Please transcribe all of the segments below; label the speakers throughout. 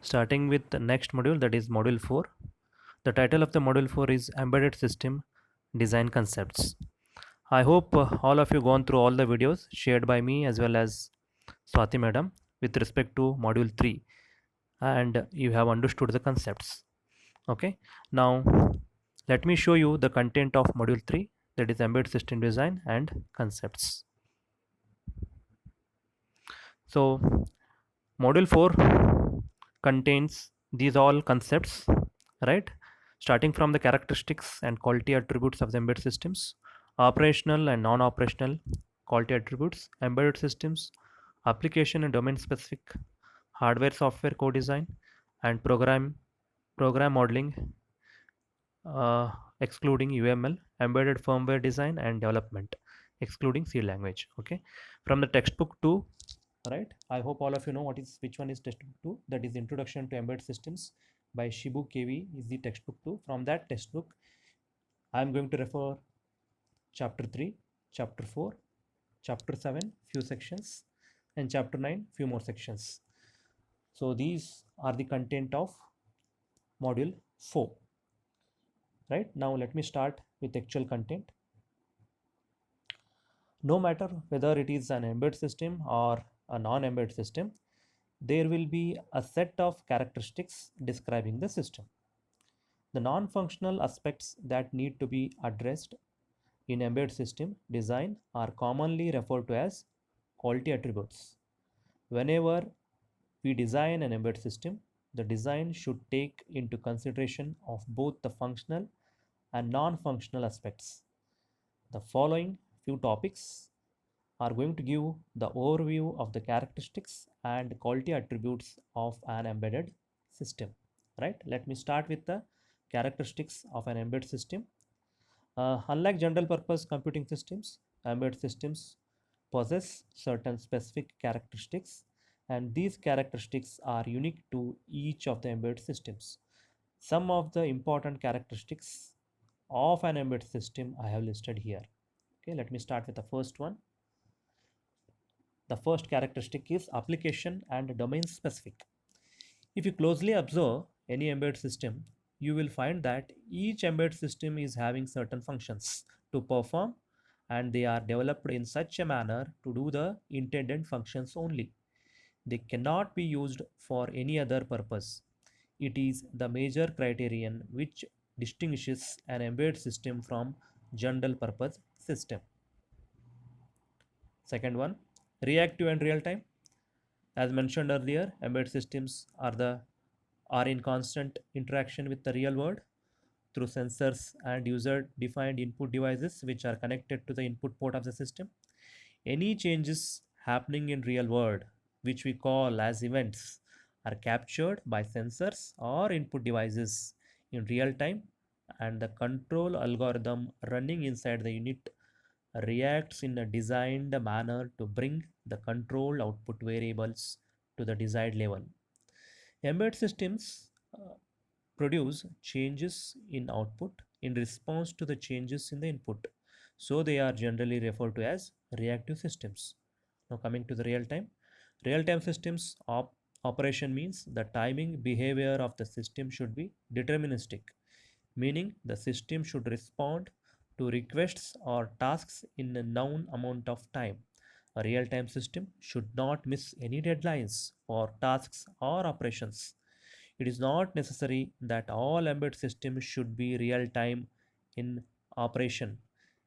Speaker 1: starting with the next module, that is module 4. The title of the module 4 is Embedded System Design Concepts. I hope all of you gone through all the videos shared by me as well as Swati madam with respect to module 3, and you have understood the concepts. Okay, now let me show you the content of module 3, that is Embedded System Design and Concepts. So module 4 contains these all concepts, right? Starting from the characteristics and quality attributes of the embedded systems, operational and non-operational quality attributes, embedded systems, application and domain specific, hardware software co-design, and program modeling, excluding UML, embedded firmware design and development, excluding C language. Okay, from the textbook 2, right? I hope all of you know which one is textbook 2. That is Introduction to Embedded Systems by Shibu KV is the textbook 2. From that textbook, I am going to refer chapter 3, chapter 4, chapter 7, few sections, and chapter 9, few more sections. So these are the content of module 4. Right, now let me start with actual content. No matter whether it is an embedded system or a non-embedded system, there will be a set of characteristics describing the system. The non-functional aspects that need to be addressed in embedded system design are commonly referred to as quality attributes. Whenever we design an embedded system, the design should take into consideration of both the functional and non-functional aspects. The following few topics are going to give the overview of the characteristics and quality attributes of an embedded system. Right, let me start with the characteristics of an embedded system. Unlike general purpose computing systems, embedded systems possess certain specific characteristics, and these characteristics are unique to each of the embedded systems. Some of the important characteristics of an embedded system I have listed here. Okay, let me start with the first one. The first characteristic is application and domain specific. If you closely observe any embedded system, you will find that each embedded system is having certain functions to perform, and they are developed in such a manner to do the intended functions only. They cannot be used for any other purpose. It is the major criterion which distinguishes an embedded system from general purpose system. Second one, reactive and real time. As mentioned earlier, embedded systems are in constant interaction with the real world through sensors and user defined input devices which are connected to the input port of the system. Any changes happening in real world, which we call as events, are captured by sensors or input devices in real time, and the control algorithm running inside the unit reacts in a designed manner to bring the control output variables to the desired level. Embedded systems produce changes in output in response to the changes in the input. So they are generally referred to as reactive systems. Now coming to the real time systems operation means the timing behavior of the system should be deterministic, meaning the system should respond to requests or tasks in a known amount of time. A real time system should not miss any deadlines for tasks or operations. It is not necessary that all embedded systems should be real time in operation.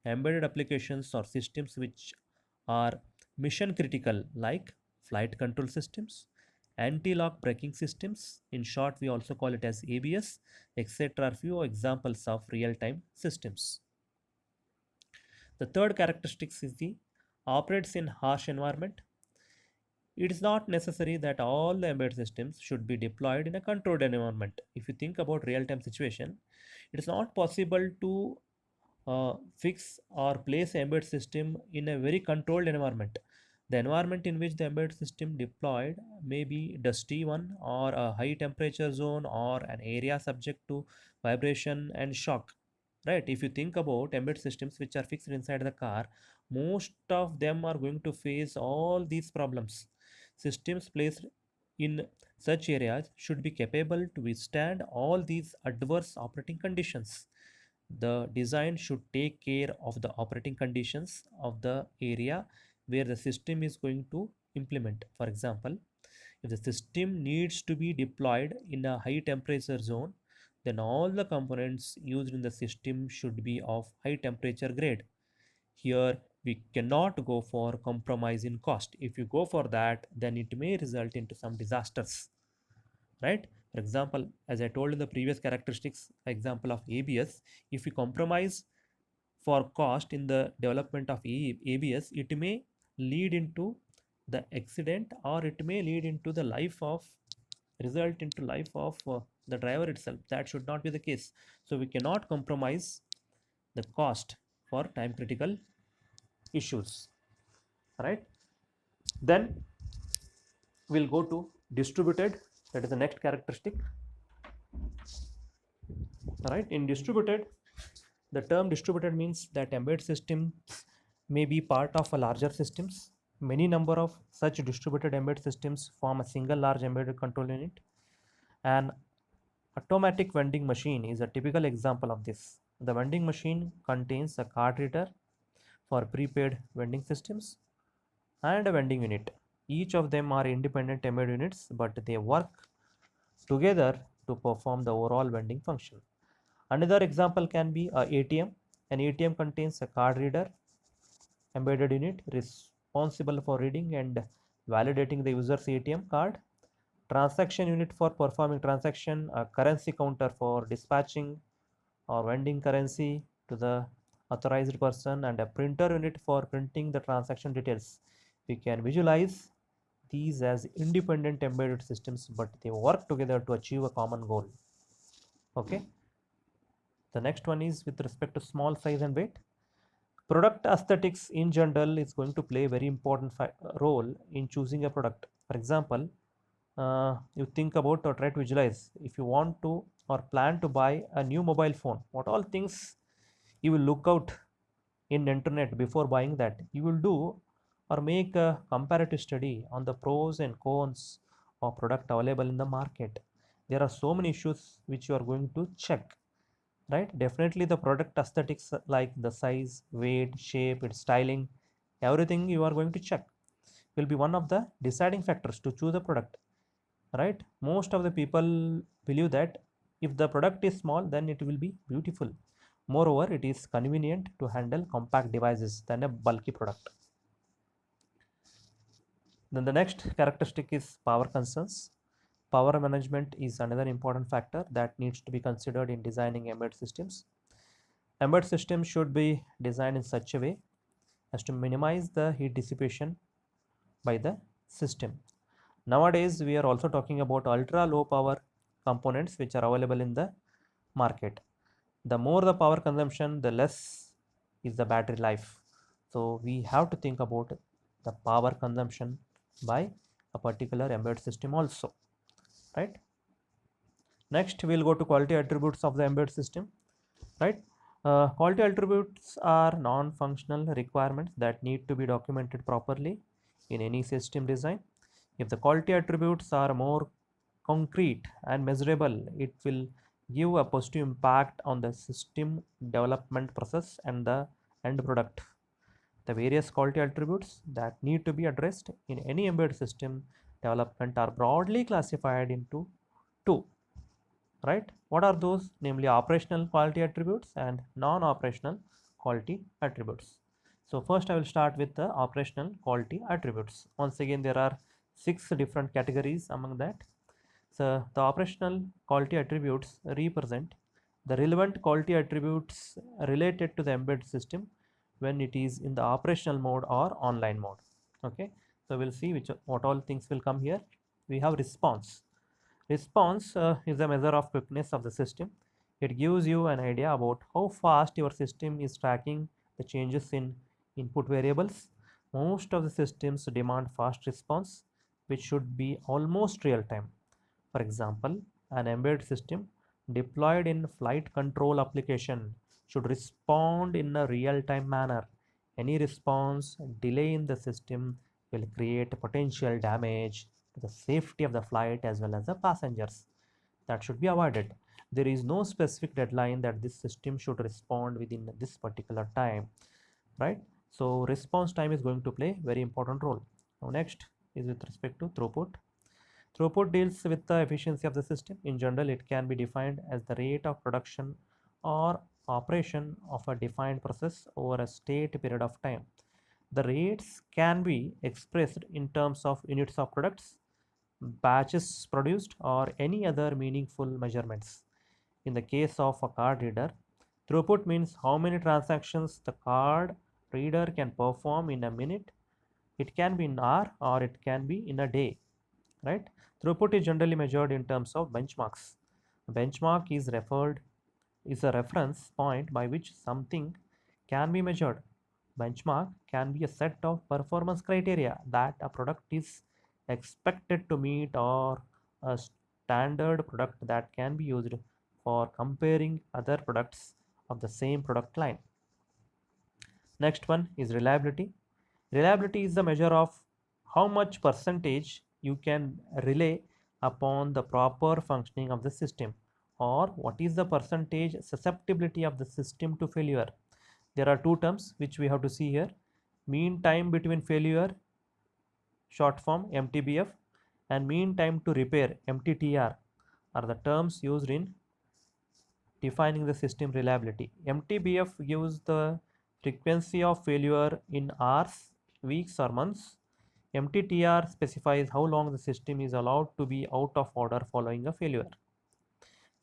Speaker 1: Embedded applications or systems which are mission critical, like flight control systems, anti-lock braking systems, in short we also call it as ABS, etc., are few examples of real time systems. The third characteristics is the operates in harsh environment. It is not necessary that all the embedded systems should be deployed in a controlled environment. If you think about real-time situation, it is not possible to fix or place embedded system in a very controlled environment. The environment in which the embedded system deployed may be dusty one, or a high temperature zone, or an area subject to vibration and shock. Right? If you think about embedded systems which are fixed inside the car, most of them are going to face all these problems. Systems placed in such areas should be capable to withstand all these adverse operating conditions. The design should take care of the operating conditions of the area where the system is going to implement. For example, if the system needs to be deployed in a high temperature zone, then all the components used in the system should be of high temperature grade. Here we cannot go for compromise in cost. If you go for that, then it may result into some disasters, right? For example, as I told in the previous characteristics example of ABS, if we compromise for cost in the development of ABS, it may lead into the accident, or it may lead into the life of result into life of the driver itself. That should not be the case. So we cannot compromise the cost for time critical issues, right? Then we'll go to distributed. That is the next characteristic, right? In distributed, the term distributed means that embedded systems may be part of a larger systems. Many number of such distributed embedded systems form a single large embedded control unit. An automatic vending machine is a typical example of this. The vending machine contains a card reader for prepaid vending systems and a vending unit. Each of them are independent embedded units, but they work together to perform the overall vending function. Another example can be a ATM. An ATM contains a card reader embedded unit responsible for reading and validating the user's ATM card, transaction unit for performing transaction, a currency counter for dispatching or vending currency to the authorized person, and a printer unit for printing the transaction details. We can visualize these as independent embedded systems, but they work together to achieve a common goal. Okay. The next one is with respect to small size and weight. Product aesthetics in general is going to play a very important role in choosing a product. For example, you think about or try to visualize if you want to or plan to buy a new mobile phone, what all things you will look out in internet before buying that. You will do or make a comparative study on the pros and cons of product available in the market. There are so many issues which you are going to check, right? Definitely the product aesthetics like the size, weight, shape, its styling, everything you are going to check will be one of the deciding factors to choose a product, right? Most of the people believe that if the product is small, then it will be beautiful. Moreover, it is convenient to handle compact devices than a bulky product. Then the next characteristic is power concerns. Power management is another important factor that needs to be considered in designing embedded systems. Embedded systems should be designed in such a way as to minimize the heat dissipation by the system. Nowadays, we are also talking about ultra low power components which are available in the market. The more the power consumption, the less is the battery life. So we have to think about the power consumption by a particular embedded system also, right? Next, we'll go to quality attributes of the embedded system, right? Quality attributes are non-functional requirements that need to be documented properly in any system design. If the quality attributes are more concrete and measurable, it will give a positive impact on the system development process and the end product. The various quality attributes that need to be addressed in any embedded system development are broadly classified into two, right? What are those? Namely, operational quality attributes and non-operational quality attributes. So first I will start with the operational quality attributes. Once again, there are 6 different categories among that. So the operational quality attributes represent the relevant quality attributes related to the embedded system when it is in the operational mode or online mode. Okay, so we'll see what all things will come here. We have response. Response is a measure of quickness of the system. It gives you an idea about how fast your system is tracking the changes in input variables. Most of the systems demand fast response, which should be almost real time. For example, an embedded system deployed in flight control application should respond in a real-time manner. Any response delay in the system will create potential damage to the safety of the flight as well as the passengers. That should be avoided. There is no specific deadline that this system should respond within this particular time, right? So response time is going to play very important role. Now next is with respect to throughput. Throughput deals with the efficiency of the system. In general, it can be defined as the rate of production or operation of a defined process over a state period of time. The rates can be expressed in terms of units of products, batches produced, or any other meaningful measurements. In the case of a card reader, throughput means how many transactions the card reader can perform in a minute. It can be in an hour or it can be in a day, right? Throughput is generally measured in terms of benchmarks. A benchmark is a reference point by which something can be measured. Benchmark can be a set of performance criteria that a product is expected to meet or a standard product that can be used for comparing other products of the same product line. Next one is reliability. Reliability is the measure of how much percentage you can rely upon the proper functioning of the system, or what is the percentage susceptibility of the system to failure. There are two terms which we have to see here. Mean time between failure, short form MTBF, and mean time to repair, MTTR, are the terms used in defining the system reliability. MTBF gives the frequency of failure in hours, weeks, or months. MTTR specifies how long the system is allowed to be out of order following a failure.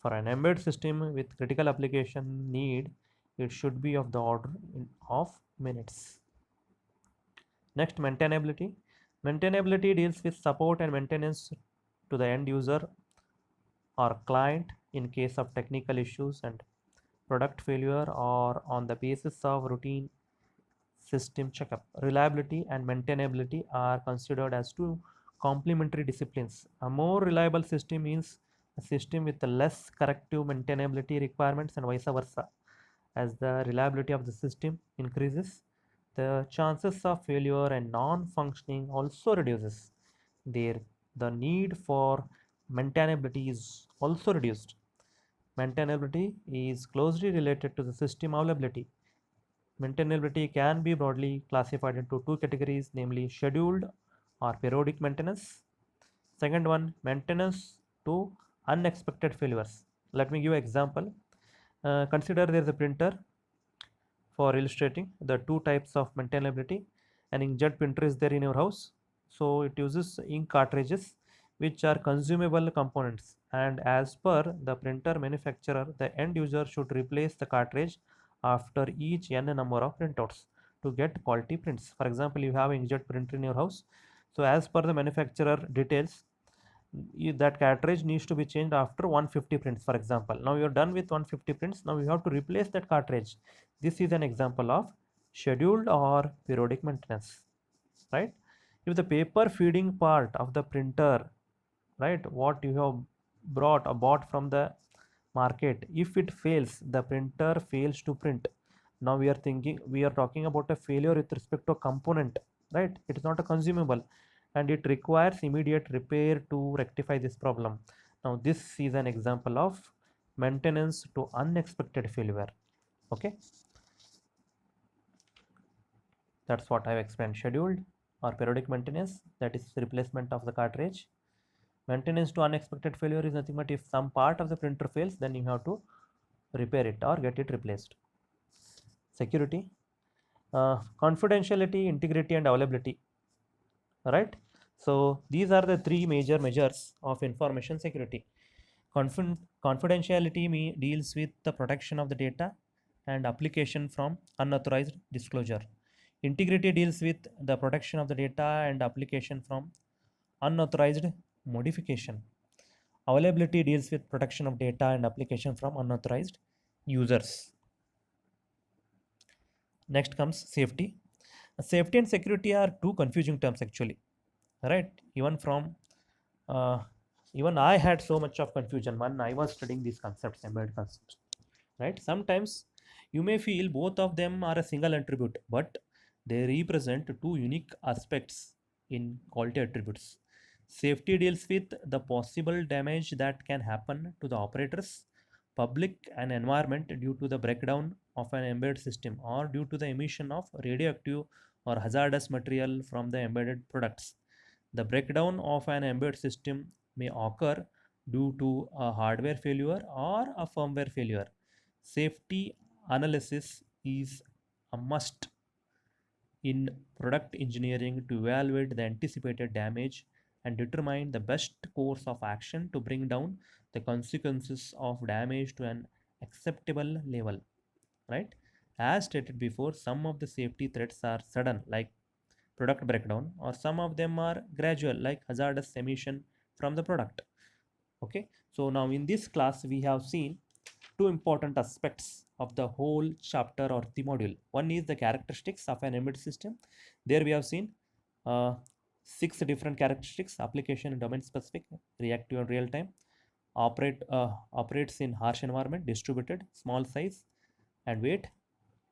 Speaker 1: For an embedded system with critical application need, it should be of the order of minutes. Next, maintainability. Maintainability deals with support and maintenance to the end user or client in case of technical issues and product failure or on the basis of routine system checkup. Reliability and maintainability are considered as two complementary disciplines. A more reliable system means a system with less corrective maintainability requirements and vice versa. As the reliability of the system increases, the chances of failure and non-functioning also reduces. There, the need for maintainability is also reduced. Maintainability is closely related to the system availability. Maintainability can be broadly classified into two categories, namely scheduled or periodic maintenance. Second one, maintenance to unexpected failures. Let me give an example. Consider there is a printer. For illustrating the two types of maintainability, an inkjet printer is there in your house, so it uses ink cartridges which are consumable components, and as per the printer manufacturer, the end user should replace the cartridge after each n number of printouts to get quality prints. For example, you have an inkjet printer in your house, so as per the manufacturer details, that cartridge needs to be changed after 150 prints, for example. Now you're done with 150 prints, now you have to replace that cartridge. This is an example of scheduled or periodic maintenance, right? If the paper feeding part of the printer, right, what you have brought or bought from the market, if it fails, the printer fails to print. Now we are talking about a failure with respect to a component, right? It is not a consumable and it requires immediate repair to rectify this problem. Now this is an example of maintenance to unexpected failure. Okay, that's what I've explained. Scheduled or periodic maintenance, that is replacement of the cartridge. Maintenance to unexpected failure is nothing but if some part of the printer fails, then you have to repair it or get it replaced. Security, confidentiality, integrity, and availability, right? So these are the three major measures of information security. Confidentiality deals with the protection of the data and application from unauthorized disclosure. Integrity deals with the protection of the data and application from unauthorized modification. Availability deals with protection of data and application from unauthorized users. Next comes safety. Safety and security are two confusing terms actually, right? Uh, even I had so much of confusion when I was studying these concepts, embedded concepts, right? Sometimes you may feel both of them are a single attribute, but they represent two unique aspects in quality attributes. Safety deals with the possible damage that can happen to the operators, public, and environment due to the breakdown of an embedded system or due to the emission of radioactive or hazardous material from the embedded products. The breakdown of an embedded system may occur due to a hardware failure or a firmware failure. Safety analysis is a must in product engineering to evaluate the anticipated damage and determine the best course of action to bring down the consequences of damage to an acceptable level, right? As stated before, some of the safety threats are sudden, like product breakdown, or some of them are gradual, like hazardous emission from the product. Okay, so now in this class we have seen two important aspects of the whole chapter or the module. One is the characteristics of an embedded system. There we have seen uh, 6 different characteristics: application and domain specific, reactive and real time, operates in harsh environment, distributed, small size and weight,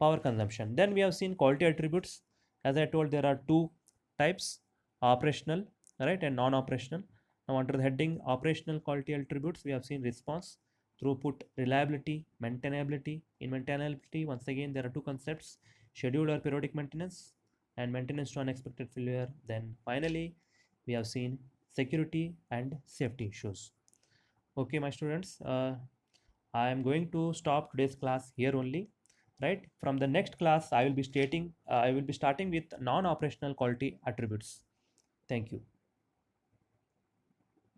Speaker 1: power consumption. Then we have seen quality attributes. As I told, there are two types: operational, right, and non-operational. Now under the heading operational quality attributes, we have seen response, throughput, reliability, maintainability. In maintainability, once again there are two concepts: scheduled or periodic maintenance and maintenance to unexpected failure. Then finally we have seen security and safety issues. Okay, my students, I am going to stop today's class here only. Right, from the next class I will be starting with non-operational quality attributes. Thank you.